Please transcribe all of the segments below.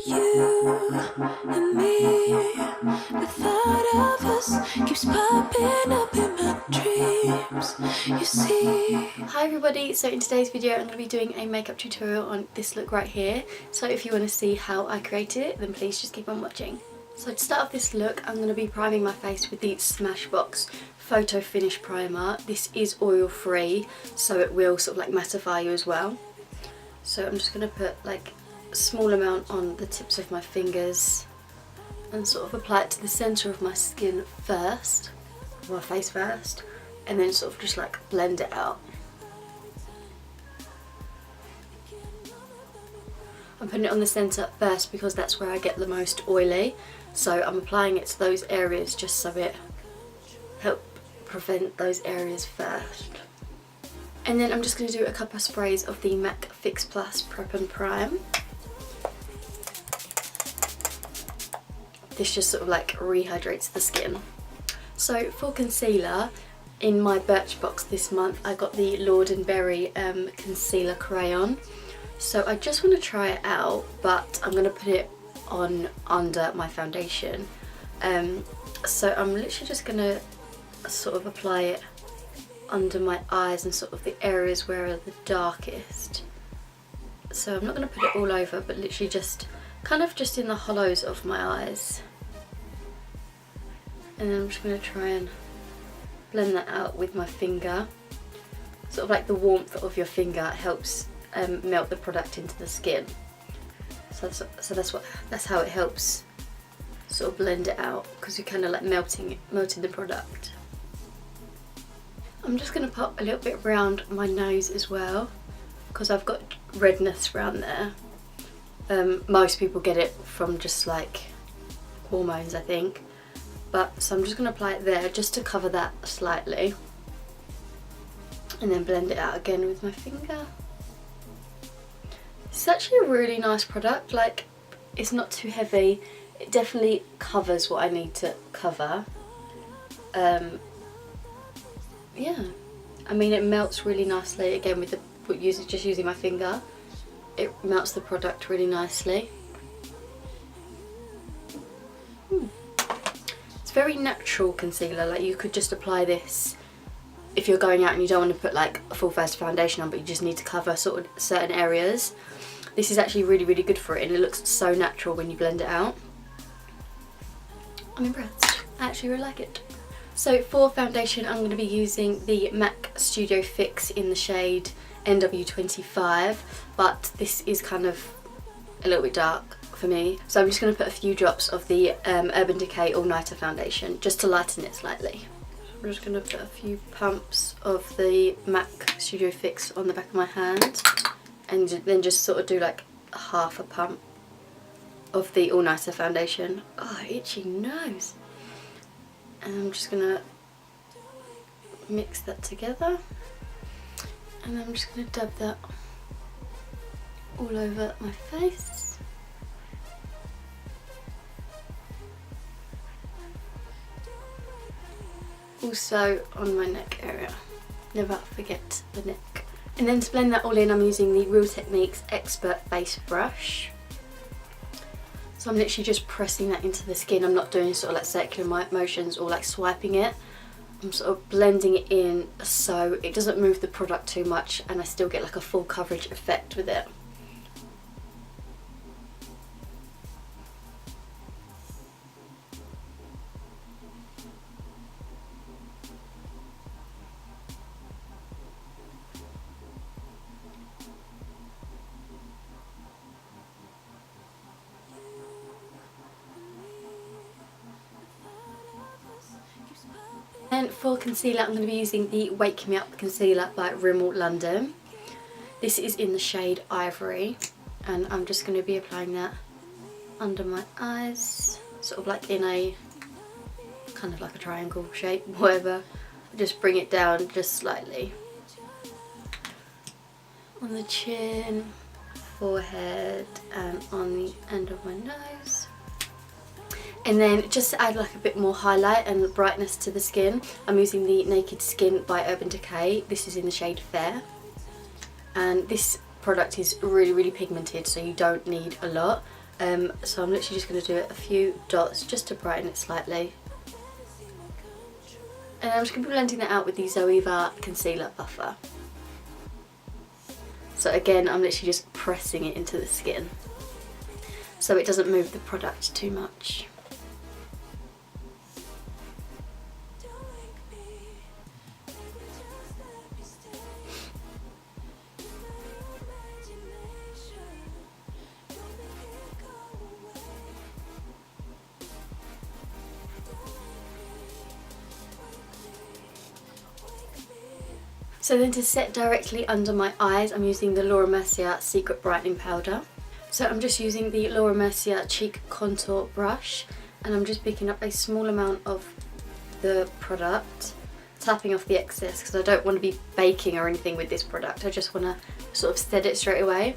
You and me, the thought of us keeps popping up in my dreams, you see. Hi everybody, so in today's video I'm going to be doing a makeup tutorial on this look right here. So if you want to see how I created it, then please just keep on watching. So to start off this look, I'm going to be priming my face with the Smashbox Photo Finish Primer. This is oil free, so it will sort of like mattify you as well. So I'm just going to put like a small amount on the tips of my fingers and sort of apply it to the centre of my skin first, my face first, and then sort of just like blend it out. I'm putting it on the centre first because that's where I get the most oily, so I'm applying it to those areas just so it helps prevent those areas first. And then I'm just going to do a couple of sprays of the MAC Fix Plus Prep and Prime. This just sort of like rehydrates the skin. So for concealer, in my Birchbox this month I got the Lord & Berry Concealer Crayon. So I just want to try it out, but I'm going to put it on under my foundation. So I'm literally just going to sort of apply it under my eyes and sort of the areas where are the darkest. So I'm not going to put it all over, but literally just kind of just in the hollows of my eyes. And then I'm just going to try and blend that out with my finger. Sort of like the warmth of your finger helps melt the product into the skin. So that's how it helps sort of blend it out, because you're kind of like melting the product. I'm just going to pop a little bit around my nose as well, because I've got redness around there. Most people get it from just like hormones, I think. But so I'm just going to apply it there just to cover that slightly, and then blend it out again with my finger. It's actually a really nice product. Like, it's not too heavy. It definitely covers what I need to cover. Yeah, I mean, it melts really nicely again with just using my finger. It melts the product really nicely. It's very natural concealer. Like, you could just apply this if you're going out and you don't want to put like a full face foundation on, but you just need to cover sort of certain areas. This is actually really, really good for it, and it looks so natural when you blend it out. I'm impressed. I actually really like it. So for foundation, I'm going to be using the MAC Studio Fix in the shade NW25, but this is kind of a little bit dark for me. So I'm just going to put a few drops of the Urban Decay All Nighter foundation just to lighten it slightly. I'm just going to put a few pumps of the MAC Studio Fix on the back of my hand, and then just sort of do like half a pump of the All Nighter foundation. Oh, itchy nose. And I'm just going to mix that together, and then I'm just going to dab that all over my face. Also on my neck area, never forget the neck. And then to blend that all in, I'm using the Real Techniques Expert Face Brush. So I'm literally just pressing that into the skin. I'm not doing sort of like circular motions or like swiping it. I'm sort of blending it in so it doesn't move the product too much, and I still get like a full coverage effect with it. And for concealer, I'm going to be using the Wake Me Up Concealer by Rimmel London. This is in the shade Ivory, and I'm just going to be applying that under my eyes, sort of like in a kind of like a triangle shape, whatever. Just bring it down just slightly on the chin, forehead, and on the end of my nose. And then just to add like a bit more highlight and brightness to the skin, I'm using the Naked Skin by Urban Decay. This is in the shade Fair. And this product is really, really pigmented, so you don't need a lot. So I'm literally just going to do a few dots just to brighten it slightly. And I'm just going to be blending that out with the Zoeva Concealer Buffer. So again, I'm literally just pressing it into the skin so it doesn't move the product too much. So then to set directly under my eyes, I'm using the Mercier Secret Brightening Powder. So I'm just using the Mercier Cheek Contour Brush, and I'm just picking up a small amount of the product, tapping off the excess because I don't want to be baking or anything with this product. I just want to sort of set it straight away.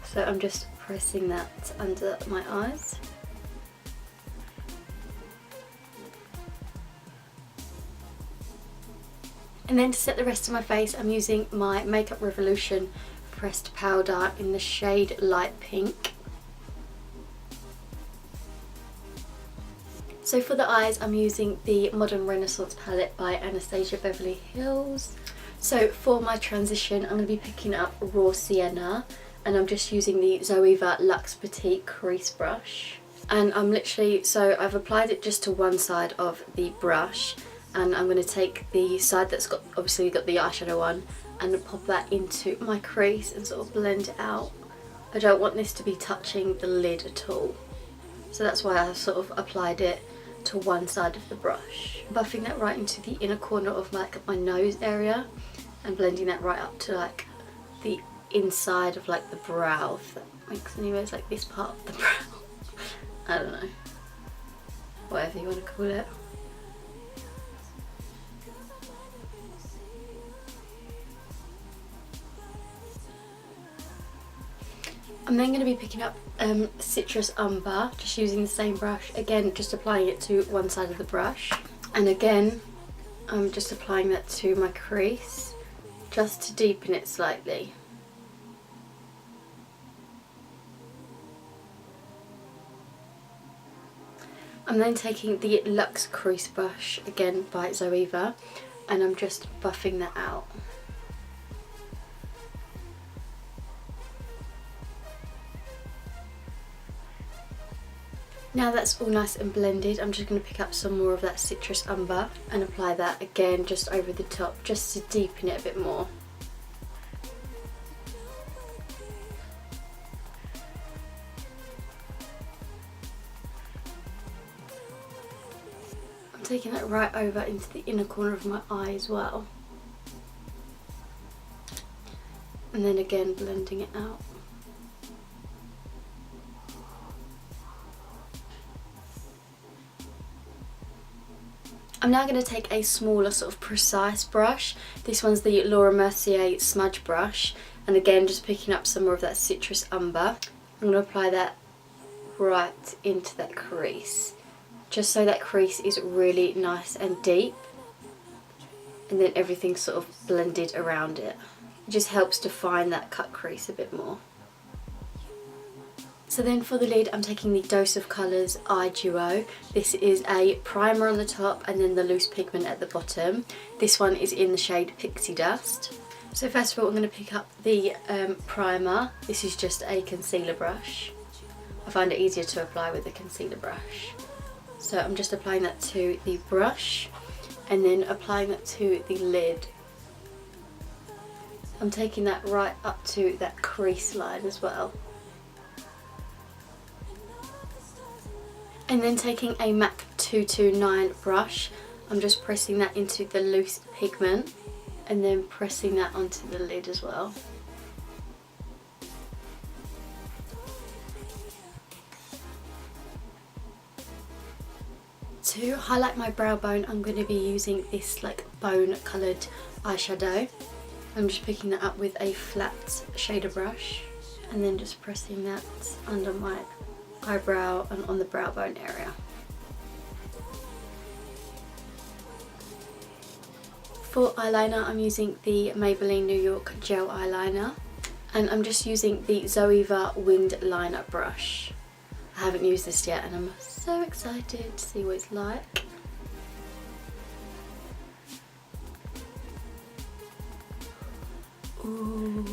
So I'm just pressing that under my eyes. And then to set the rest of my face, I'm using my Makeup Revolution pressed powder in the shade Light Pink. So for the eyes, I'm using the Modern Renaissance palette by Anastasia Beverly Hills. So for my transition, I'm going to be picking up Raw Sienna, and I'm just using the Zoeva Luxe Petite Crease brush. And I'm literally, so I've applied it just to one side of the brush, and I'm going to take the side that's obviously got the eyeshadow on and pop that into my crease and sort of blend it out. I don't want this to be touching the lid at all, so that's why I sort of applied it to one side of the brush. Buffing that right into the inner corner of like my nose area and blending that right up to like the inside of like the brow, if that makes any sense, like this part of the brow. I don't know, whatever you want to call it. I'm then going to be picking up Citrus Umber, just using the same brush, again just applying it to one side of the brush, and again I'm just applying that to my crease just to deepen it slightly. I'm then taking the Luxe Crease brush, again by Zoeva, and I'm just buffing that out. Now that's all nice and blended, I'm just going to pick up some more of that Citrus Umber and apply that again just over the top, just to deepen it a bit more. I'm taking that right over into the inner corner of my eye as well. And then again blending it out. I'm now going to take a smaller sort of precise brush. This one's the Mercier smudge brush, and again just picking up some more of that Citrus Umber. I'm going to apply that right into that crease, just so that crease is really nice and deep, and then everything's sort of blended around it. It just helps define that cut crease a bit more. So then for the lid, I'm taking the Dose of Colours Eye Duo. This is a primer on the top and then the loose pigment at the bottom. This one is in the shade Pixie Dust. So first of all, I'm going to pick up the primer. This is just a concealer brush. I find it easier to apply with a concealer brush. So I'm just applying that to the brush and then applying that to the lid. I'm taking that right up to that crease line as well. And then taking a MAC 229 brush, I'm just pressing that into the loose pigment and then pressing that onto the lid as well. To highlight my brow bone, I'm going to be using this like bone coloured eyeshadow. I'm just picking that up with a flat shader brush and then just pressing that under my eyebrow and on the brow bone area. For eyeliner, I'm using the Maybelline New York Gel Eyeliner, and I'm just using the Zoeva Winged Liner brush. I haven't used this yet and I'm so excited to see what it's like. Ooh,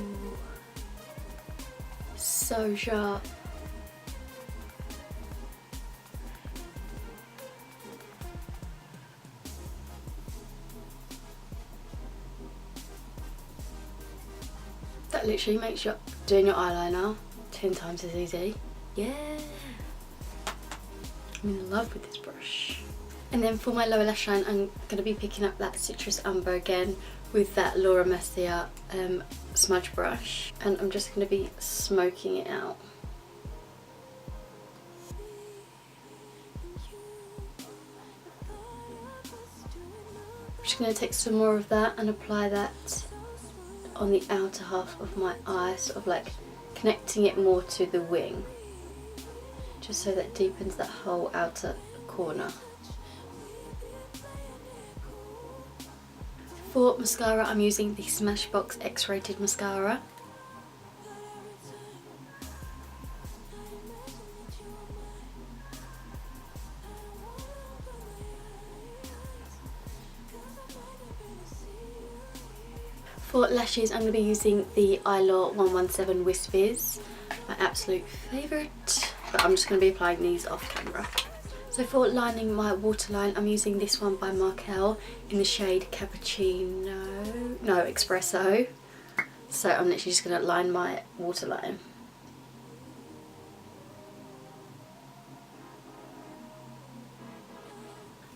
so sharp. That literally makes doing your eyeliner 10 times as easy. Yeah, I'm in love with this brush. And then for my lower lash line, I'm going to be picking up that Citrus Umber again with that Mercier smudge brush, and I'm just going to be smoking it out. I'm just going to take some more of that and apply that on the outer half of my eye, sort of like connecting it more to the wing, just so that deepens that whole outer corner. For mascara, I'm using the Smashbox X-Rated mascara. For lashes, I'm going to be using the Eylure 117 Wispies, my absolute favourite, but I'm just going to be applying these off camera. So for lining my waterline, I'm using this one by Marcelle in the shade Cappuccino, no, Expresso. So I'm literally just going to line my waterline.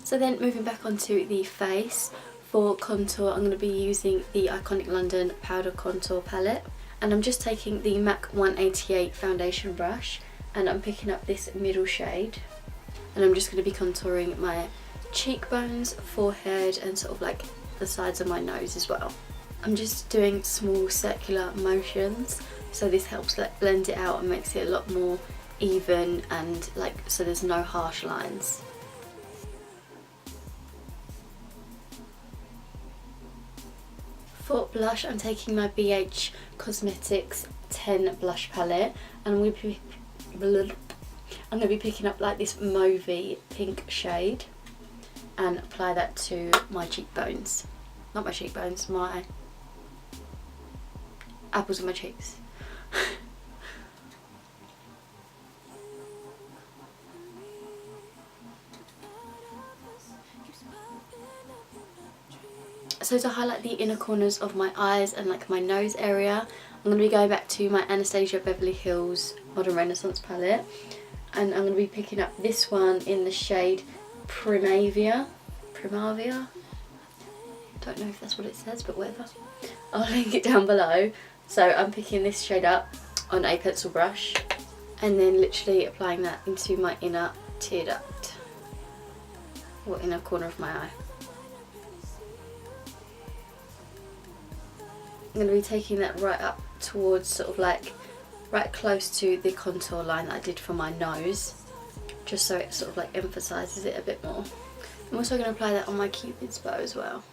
So then moving back onto the face, for contour I'm going to be using the Iconic London Powder Contour Palette. And I'm just taking the MAC 188 foundation brush and I'm picking up this middle shade. And I'm just going to be contouring my cheekbones, forehead and sort of like the sides of my nose as well. I'm just doing small circular motions, so this helps like blend it out and makes it a lot more even, and like so there's no harsh lines. For blush, I'm taking my bccosmetics 10 blush palette and I'm going to be picking up like this mauvey pink shade and apply that to my cheekbones. Not my cheekbones, my apples of my cheeks. So to highlight the inner corners of my eyes and like my nose area, I'm going to be going back to my Anastasia Beverly Hills Modern Renaissance palette. And I'm going to be picking up this one in the shade Primavera. Don't know if that's what it says, but whatever. I'll link it down below. So I'm picking this shade up on a pencil brush and then literally applying that into my inner tear duct, or inner corner of my eye. I'm going to be taking that right up towards sort of like right close to the contour line that I did for my nose, just so it sort of like emphasises it a bit more. I'm also going to apply that on my Cupid's bow as well.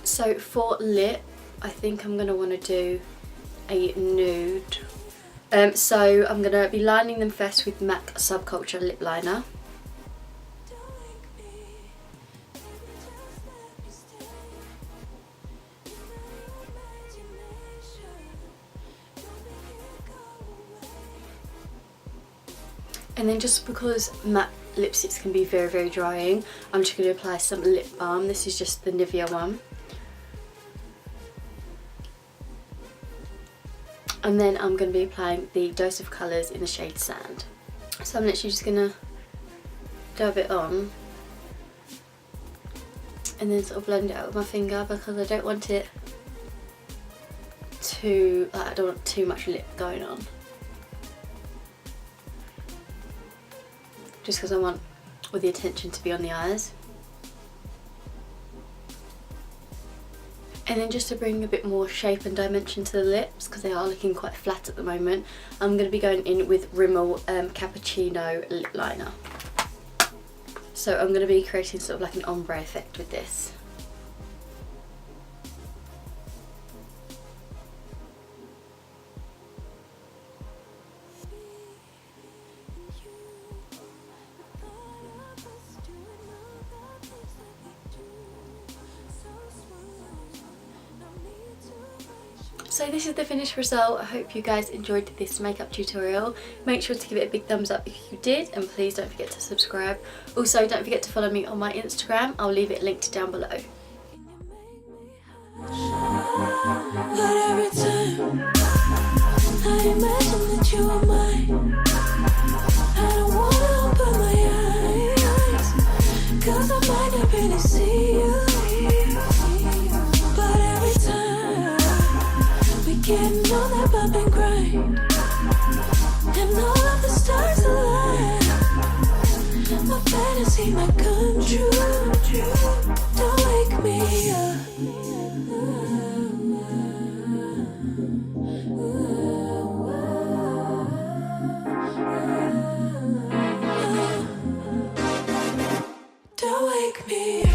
So for lip, I think I'm going to want to do a nude. So I'm going to be lining them first with MAC Subculture lip liner. And then just because matte lipsticks can be very, very drying, I'm just going to apply some lip balm. This is just the Nivea one. And then I'm going to be applying the Dose of Colours in the shade Sand. So I'm literally just going to dab it on and then sort of blend it out with my finger, because I don't want it too, I don't want too much lip going on. Just because I want all the attention to be on the eyes. And then just to bring a bit more shape and dimension to the lips, because they are looking quite flat at the moment, I'm going to be going in with Rimmel Cappuccino lip liner. So I'm going to be creating sort of like an ombre effect with this. So this is the finished result. I hope you guys enjoyed this makeup tutorial. Make sure to give it a big thumbs up if you did, and please don't forget to subscribe. Also, don't forget to follow me on my Instagram. I'll leave it linked down below. But every time I imagine that you are mine, I don't wanna open my eyes, 'cause I might not really see you. But every time we get on that bump and grind, and all of the stars align, my fantasy might come true. Don't wake me up. Don't wake me